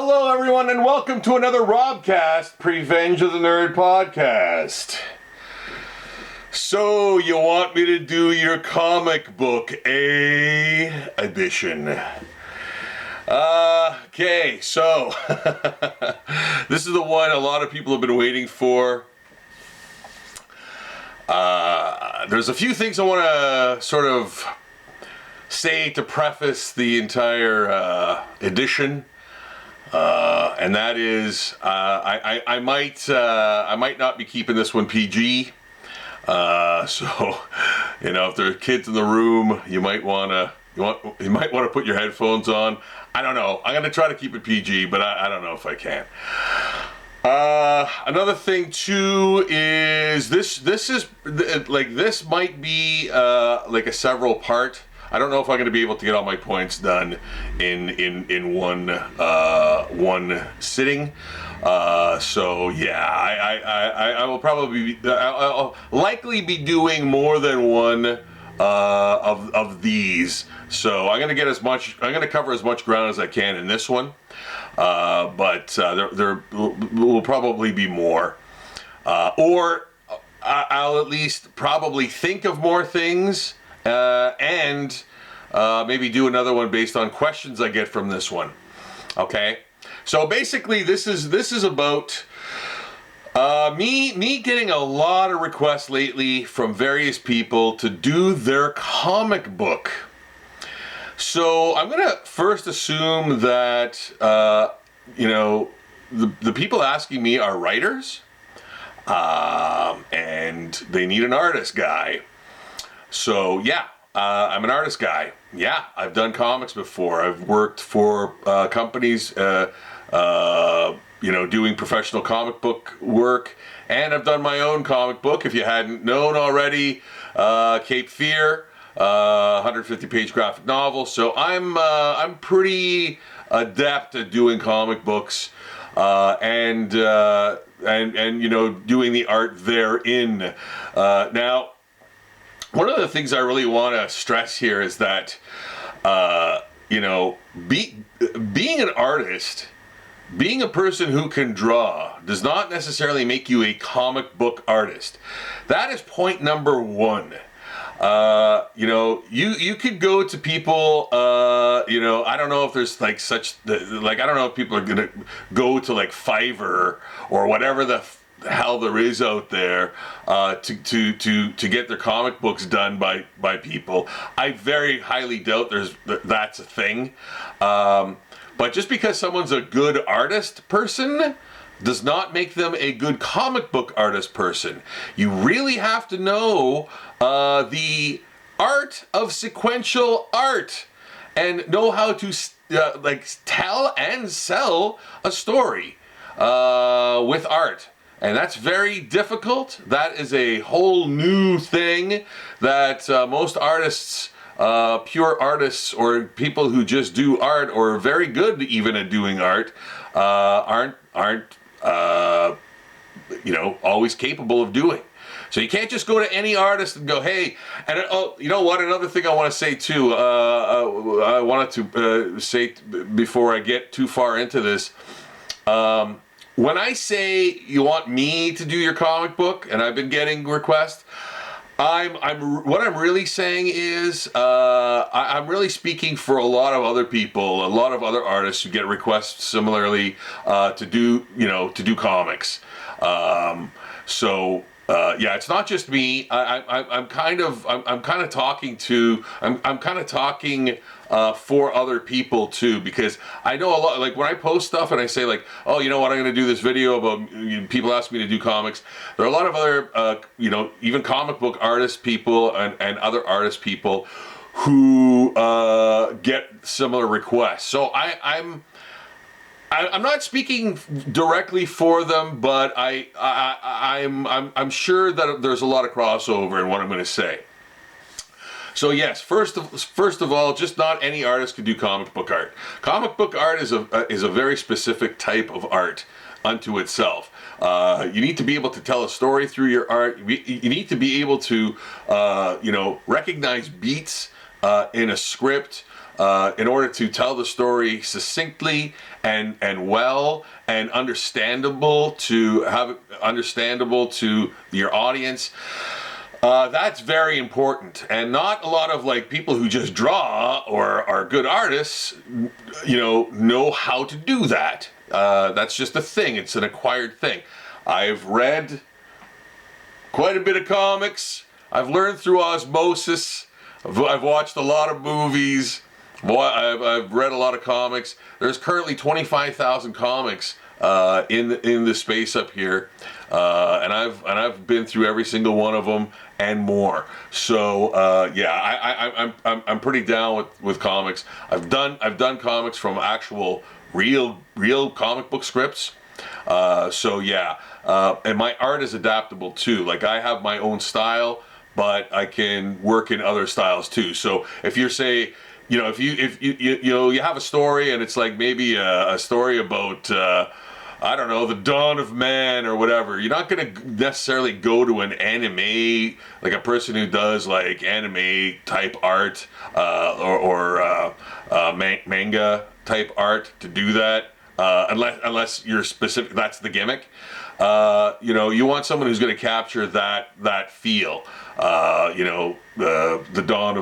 Hello everyone and welcome to another Robcast, Revenge of the Nerd podcast. So you want me to do your comic book A edition. Okay, so this is the one a lot of people have been waiting for. There's a few things I want to sort of say to preface the entire edition. And that is, I might not be keeping this one PG. So, you know, if there are kids in the room, you might want to put your headphones on. I don't know. I'm gonna try to keep it PG, but I don't know if I can. Another thing too is this might be like a several part. I don't know if I'm going to be able to get all my points done in one sitting. So yeah, I will probably I'll likely be doing more than one of these. So I'm going to cover as much ground as I can in this one. But there will probably be more, or I'll at least probably think of more things. And maybe do another one based on questions I get from this one. Okay, so basically this is about me getting a lot of requests lately from various people to do their comic book. So I'm gonna first assume that you know, the people asking me are writers, and they need an artist guy. So yeah, I'm an artist guy. Yeah, I've done comics before. I've worked for companies, you know, doing professional comic book work, and I've done my own comic book. If you hadn't known already, Cape Fear, 150-page graphic novel. So I'm pretty adept at doing comic books, and you know, doing the art therein. Now, one of the things I really want to stress here is that, you know, being an artist, being a person who can draw, does not necessarily make you a comic book artist. That is point number one. You know, you could go to people, you know, I don't know if there's like I don't know if people are gonna go to like Fiverr or whatever the hell there is out there to get their comic books done by people. I very highly doubt that's a thing. But just because someone's a good artist person does not make them a good comic book artist person. You really have to know the art of sequential art and know how to like tell and sell a story with art. And that's very difficult. That is a whole new thing that most artists, pure artists, or people who just do art, or are very good even at doing art, aren't you know, always capable of doing. So you can't just go to any artist and go, hey, and oh, you know what? Another thing I want to say too. I wanted to say before I get too far into this. When I say you want me to do your comic book, and I've been getting requests, what I'm really saying is I'm really speaking for a lot of other people, a lot of other artists who get requests similarly to do comics. So yeah, it's not just me. I'm kind of talking for other people too, because I know a lot. Like when I post stuff and I say like, oh, you know what, I'm going to do this video about people ask me to do comics. There are a lot of other, you know, even comic book artist people and other artist people who get similar requests. So I'm not speaking directly for them, but I'm sure that there's a lot of crossover in what I'm going to say. So yes, first of all, just not any artist can do comic book art. Comic book art is a very specific type of art unto itself. You need to be able to tell a story through your art. You need to be able to, you know, recognize beats in a script. in order to tell the story succinctly and well and understandable to your audience. That's very important, and not a lot of like people who just draw or are good artists, know how to do that. That's just a thing. It's an acquired thing. I've read quite a bit of comics. I've learned through osmosis. I've watched a lot of movies. I've read a lot of comics. There's currently 25,000 comics in the space up here, and I've been through every single one of them and more. So I'm pretty down with comics. I've done comics from actual real comic book scripts. And my art is adaptable too. Like I have my own style, but I can work in other styles too. So if you're if you have a story and it's like maybe a story about I don't know, the dawn of man or whatever, you're not going to necessarily go to an anime, like a person who does like anime type art or manga type art to do that, unless you're specific. That's the gimmick. You want someone who's going to capture that feel. The dawn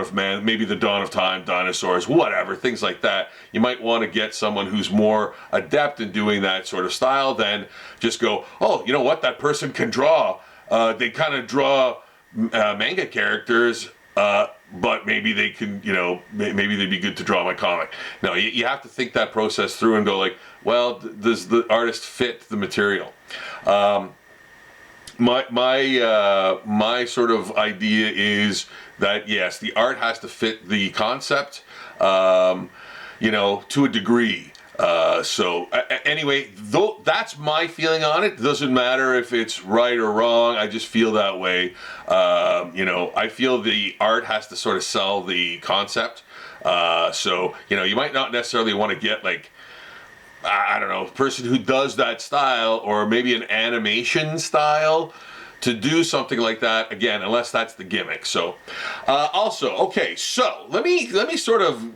of man, maybe the dawn of time, dinosaurs, whatever, things like that. You might want to get someone who's more adept in doing that sort of style than just go, oh, you know what, that person can draw. They kind of draw manga characters, but maybe they can, maybe they'd be good to draw my comic. No, you have to think that process through and go like, well, does the artist fit the material? My sort of idea is that yes, the art has to fit the concept, to a degree. Anyway, though that's my feeling on it. It doesn't matter if it's right or wrong. I just feel that way. I feel the art has to sort of sell the concept. You might not necessarily want to get like, I don't know, a person who does that style or maybe an animation style to do something like that, again, unless that's the gimmick. So so let me sort of, I'm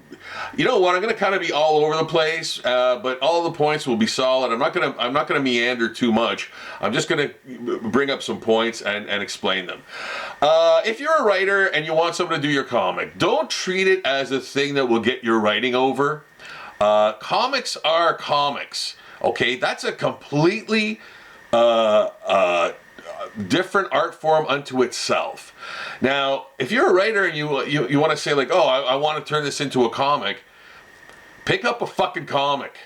going to kind of be all over the place, but all the points will be solid. I'm not going to meander too much. I'm just going to bring up some points and explain them. If you're a writer and you want someone to do your comic, don't treat it as a thing that will get your writing over. Comics are comics, okay? That's a completely different art form unto itself. Now, if you're a writer and you want to say like, oh, I want to turn this into a comic, pick up a fucking comic.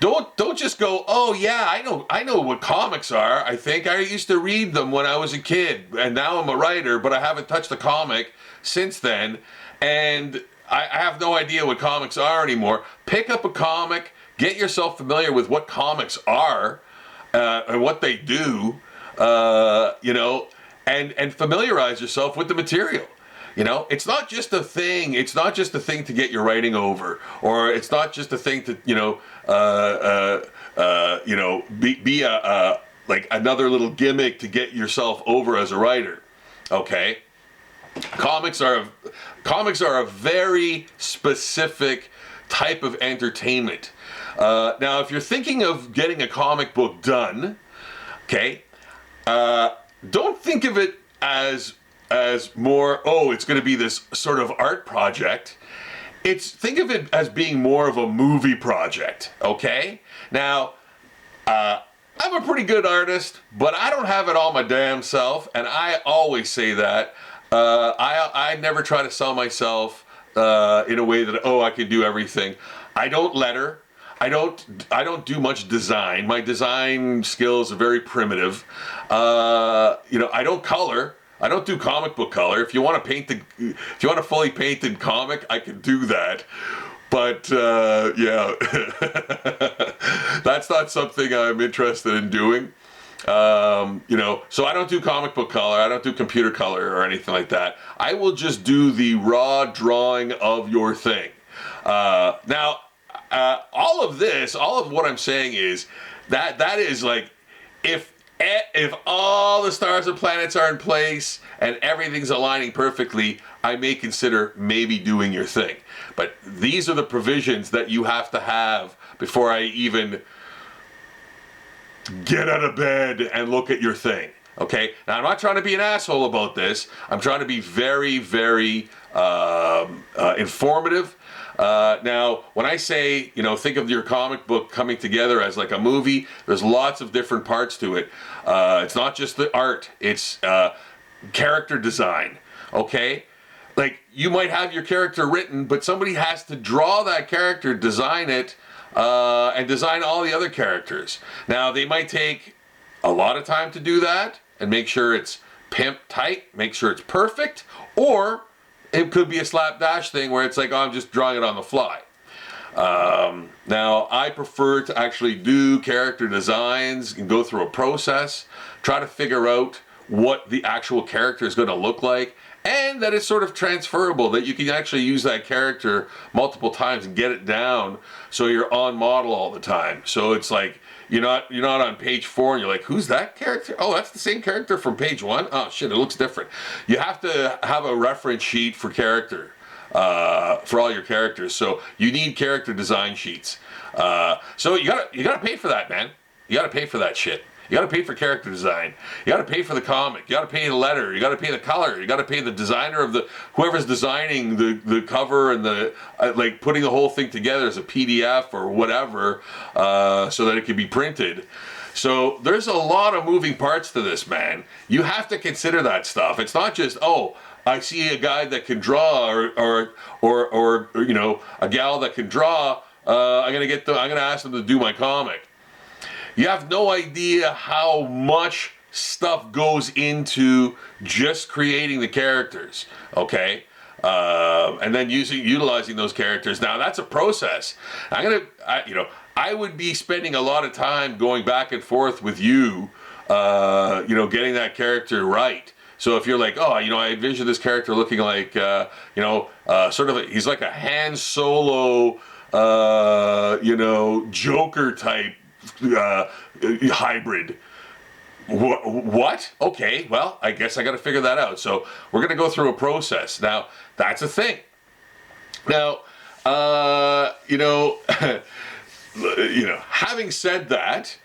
Don't just go, oh yeah, I know what comics are. I think I used to read them when I was a kid, and now I'm a writer, but I haven't touched a comic since then, and I have no idea what comics are anymore. Pick up a comic, get yourself familiar with what comics are and what they do, and familiarize yourself with the material. It's not just a thing. It's not just a thing to get your writing over, or it's not just a thing to be a like another little gimmick to get yourself over as a writer. Okay. Comics are a very specific type of entertainment. Now, if you're thinking of getting a comic book done, okay, don't think of it as more, oh, it's going to be this sort of art project. Think of it as being more of a movie project, okay? Now, I'm a pretty good artist, but I don't have it all my damn self, and I always say that. I never try to sell myself in a way that, oh, I can do everything. I don't letter. I don't do much design. My design skills are very primitive. I don't color. I don't do comic book color. If you want a fully painted comic, I can do that. But that's not something I'm interested in doing. So I don't do comic book color, I don't do computer color or anything like that. I will just do the raw drawing of your thing. Now, all of what I'm saying is that is like, if If all the stars and planets are in place and everything's aligning perfectly, I may consider maybe doing your thing. But these are the provisions that you have to have before I even get out of bed and look at your thing. Okay? Now, I'm not trying to be an asshole about this. I'm trying to be very, very informative. Now, when I say, think of your comic book coming together as like a movie, there's lots of different parts to it. It's not just the art, it's character design, okay? Like, you might have your character written, but somebody has to draw that character, design it, and design all the other characters. Now, they might take a lot of time to do that and make sure it's pimp tight, make sure it's perfect, or it could be a slapdash thing where it's like, oh, I'm just drawing it on the fly. Now, I prefer to actually do character designs and go through a process, try to figure out what the actual character is going to look like, and that it's sort of transferable, that you can actually use that character multiple times and get it down so you're on model all the time. So it's like, you're not on page 4 and you're like, who's that character? Oh, that's the same character from page 1? Oh shit, it looks different. You have to have a reference sheet for character, for all your characters. So you need character design sheets. So you gotta pay for that, man. You gotta pay for that shit. You gotta pay for character design. You gotta pay for the comic. You gotta pay the letter. You gotta pay the color. You gotta pay the designer of whoever's designing the cover and the like putting the whole thing together as a PDF or whatever, so that it can be printed. So there's a lot of moving parts to this, man. You have to consider that stuff. It's not just, oh, I see a guy that can draw or a gal that can draw. I'm gonna ask them to do my comic. You have no idea how much stuff goes into just creating the characters, okay? And then utilizing those characters. Now that's a process. I would be spending a lot of time going back and forth with you, getting that character right. So if you're like, oh, I envision this character looking like, he's like a Han Solo, Joker type hybrid. What? Okay, well, I guess I got to figure that out. So we're going to go through a process. Now, that's a thing. Now, having said that,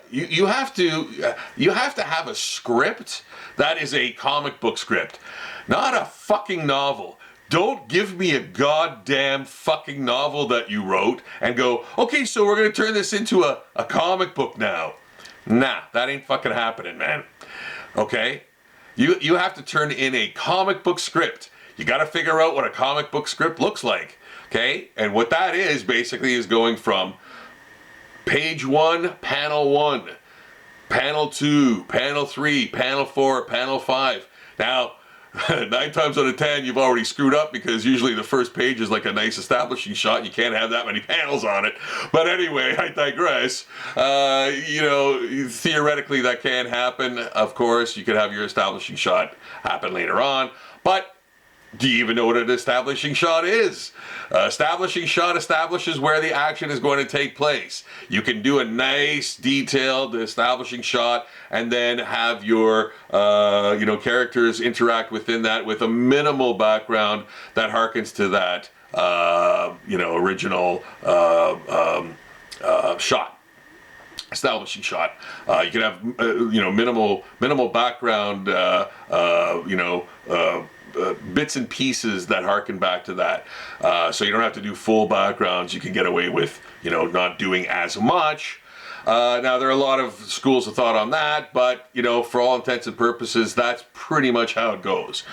you have to have a script that is a comic book script, not a fucking novel. Don't give me a goddamn fucking novel that you wrote and go, okay, so we're going to turn this into a comic book now. Nah, that ain't fucking happening, man. Okay? You have to turn in a comic book script. You got to figure out what a comic book script looks like. Okay? And what that is basically is going from page 1, panel 1, panel 2, panel 3, panel 4, panel 5. Now, 9 times out of 10, you've already screwed up because usually the first page is like a nice establishing shot. You can't have that many panels on it. But anyway, I digress. Theoretically that can happen. Of course, you could have your establishing shot happen later on. But do you even know what an establishing shot is? Establishing shot establishes where the action is going to take place. You can do a nice detailed establishing shot and then have your characters interact within that with a minimal background that harkens to that original shot. Establishing shot. You can have minimal background bits and pieces that harken back to that. So you don't have to do full backgrounds. You can get away with, not doing as much. Now, there are a lot of schools of thought on that, but, for all intents and purposes, that's pretty much how it goes.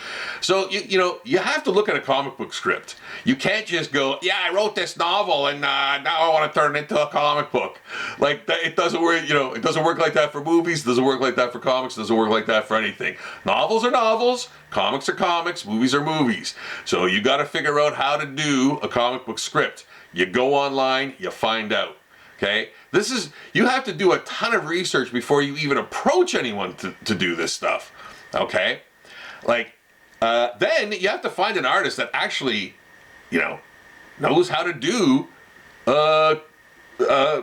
So, you have to look at a comic book script. You can't just go, yeah, I wrote this novel and now I want to turn it into a comic book. Like, it doesn't work, it doesn't work like that for movies, it doesn't work like that for comics, it doesn't work like that for anything. Novels are novels, comics are comics, movies are movies. So you got to figure out how to do a comic book script. You go online, you find out. Okay, you have to do a ton of research before you even approach anyone to do this stuff. Okay, then you have to find an artist that actually, knows how to do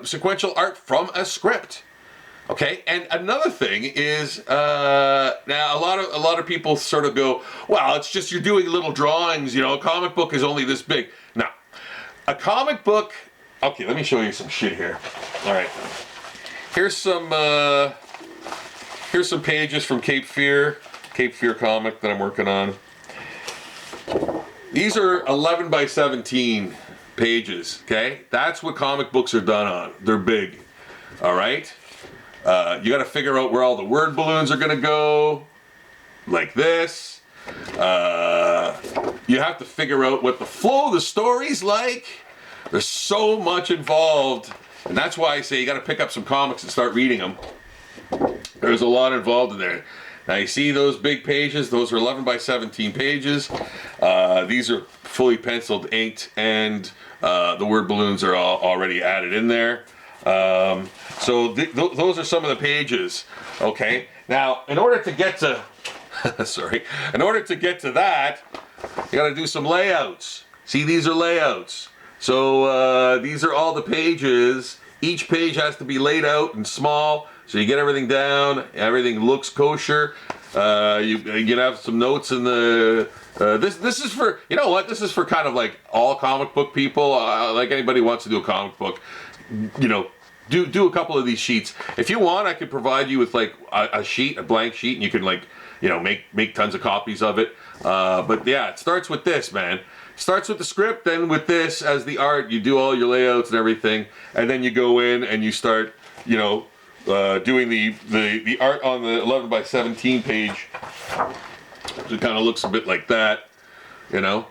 sequential art from a script. Okay, and another thing is now a lot of people sort of go, well, it's just you're doing little drawings, you know, a comic book is only this big. Now, a comic book. Okay, let me show you some shit here. All right, here's some pages from Cape Fear comic that I'm working on. These are 11 by 17 pages. Okay, that's what comic books are done on. They're big. All right. You got to figure out where all the word balloons are going to go, like this. You have to figure out what the flow of the story's like. There's so much involved, and that's why I say you got to pick up some comics and start reading them. There's a lot involved in there. Now you see those big pages? Those are 11 by 17 pages. These are fully penciled, inked, and the word balloons are all already added in there. So those are some of the pages. Okay. Now, in order to get to, in order to get to that, you got to do some layouts. See, these are layouts. So these are all the pages. Each page has to be laid out and small, so you get everything down. Everything looks kosher. You can have some notes in the. This is for, you know what? This is for kind of like all comic book people. Like anybody who wants to do a comic book, you know. Do a couple of these sheets. If you want, I could provide you with like a sheet, a blank sheet, and you can like, you know, make tons of copies of it. But yeah, it starts with this, man. Starts with the script, then with this as the art. You do all your layouts and everything, and then you go in and you start, you know, doing the art on the 11 by 17 page. So it kind of looks a bit like that, you know.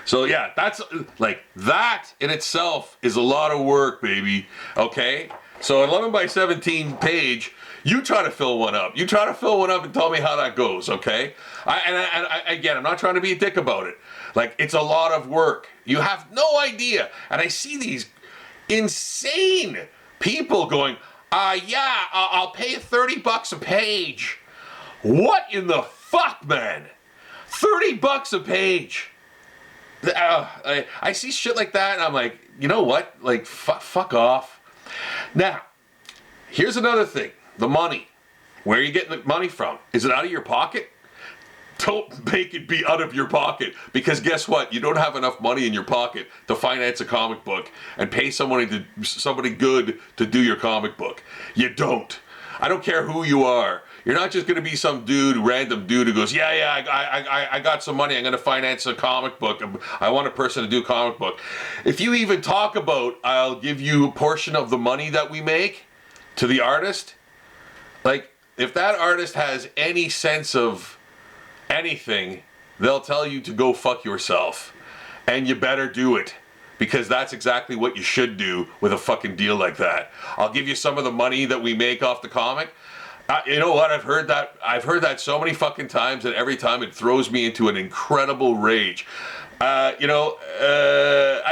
So yeah, that's like, that in itself is a lot of work, baby. Okay? So an 11 by 17 page, you try to fill one up. You try to fill one up and tell me how that goes, okay? Again, I'm not trying to be a dick about it. Like, it's a lot of work. You have no idea. And I see these insane people going, yeah, I'll pay $30 a page. What in the fuck, man? $30 a page. I see shit like that and I'm like, you know what? Like, fuck off. Now, here's another thing. The money. Where are you getting the money from? Is it out of your pocket? Don't make it be out of your pocket, because guess what? You don't have enough money in your pocket to finance a comic book and pay somebody good to do your comic book. You don't. I don't care who you are. You're not just going to be some dude, random dude who goes, yeah, I got some money. I'm going to finance a comic book. I want a person to do a comic book. If you even talk about, I'll give you a portion of the money that we make to the artist, like, if that artist has any sense of anything, they'll tell you to go fuck yourself. And you better do it. Because that's exactly what you should do with a fucking deal like that. I'll give you some of the money that we make off the comic. You know what? I've heard that so many fucking times, and every time it throws me into an incredible rage. I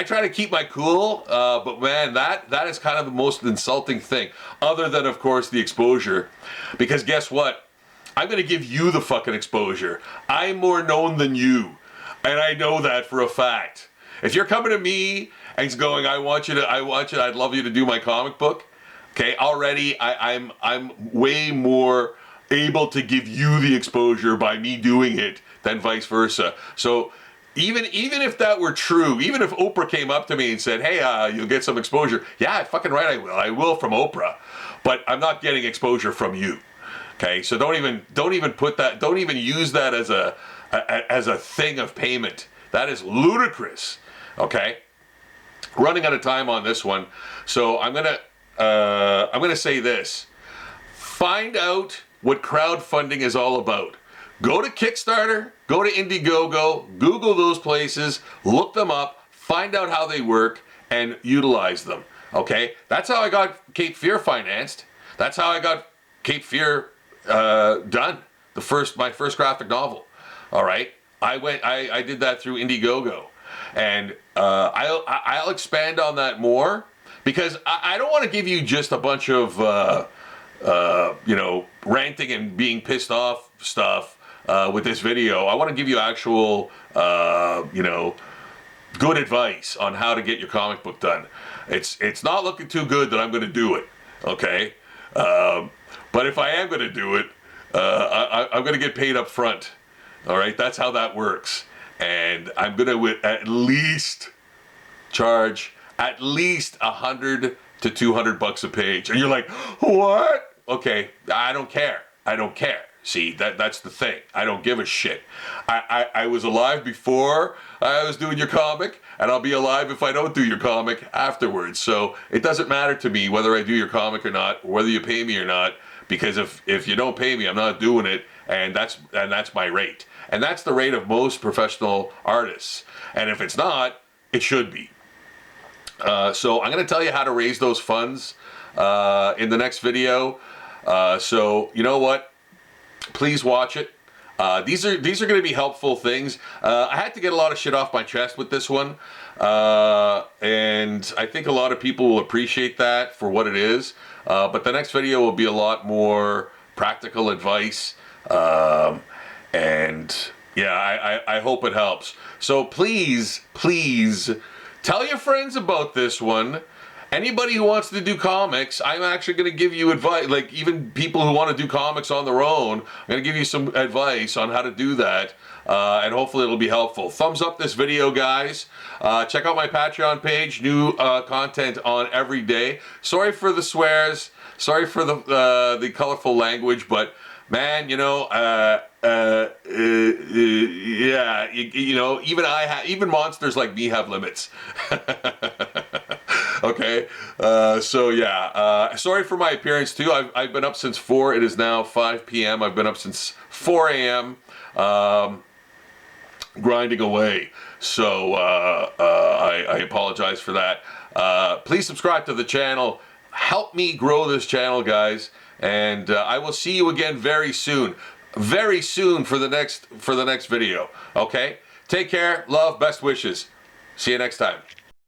try to keep my cool, but man, that is kind of the most insulting thing. Other than, of course, the exposure. Because guess what? I'm going to give you the fucking exposure. I'm more known than you. And I know that for a fact. If you're coming to me and going, I'd love you to do my comic book. Okay, already I'm way more able to give you the exposure by me doing it than vice versa. So even if that were true, even if Oprah came up to me and said, hey, you'll get some exposure. Yeah, fucking right, I will. I will from Oprah. But I'm not getting exposure from you. Okay, so don't even put that, don't even use that as a thing of payment. That is ludicrous. Okay, running out of time on this one, so I'm gonna say this: find out what crowdfunding is all about. Go to Kickstarter, go to Indiegogo, Google those places, look them up, find out how they work, and utilize them. Okay, that's how I got Cape Fear financed. That's how I got Cape Fear done. My first graphic novel. All right, I did that through Indiegogo. And I'll expand on that more, because I don't want to give you just a bunch of ranting and being pissed off stuff with this video. I want to give you actual good advice on how to get your comic book done. It's not looking too good that I'm going to do it. okay? But if I am going to do it, I'm going to get paid up front. All right, that's how that works. And I'm going to at least charge at least $100 to $200 a page. And you're like, what? Okay, I don't care. I don't care. See, that's the thing. I don't give a shit. I was alive before I was doing your comic, and I'll be alive if I don't do your comic afterwards. So it doesn't matter to me whether I do your comic or not, or whether you pay me or not, because if you don't pay me, I'm not doing it, and that's my rate. And that's the rate of most professional artists. And if it's not, it should be. So I'm going to tell you how to raise those funds in the next video. So you know what? Please watch it. These are going to be helpful things. I had to get a lot of shit off my chest with this one, and I think a lot of people will appreciate that for what it is. But the next video will be a lot more practical advice, and yeah, I hope it helps. So please tell your friends about this one. Anybody who wants to do comics, I'm actually going to give you advice, like even people who want to do comics on their own, I'm going to give you some advice on how to do that, and hopefully it'll be helpful. Thumbs up this video, guys. Check out my Patreon page, new content on every day. Sorry for the swears, sorry for the colorful language, but man, you know, yeah, you know, even monsters like me have limits. Okay, so yeah, sorry for my appearance too. I've been up since 4. It is now 5 p.m. I've been up since 4 a.m. Grinding away. So I apologize for that. Please subscribe to the channel. Help me grow this channel, guys. And I will see you again very soon. Very soon for the next video. Okay? Take care. Love. Best wishes. See you next time.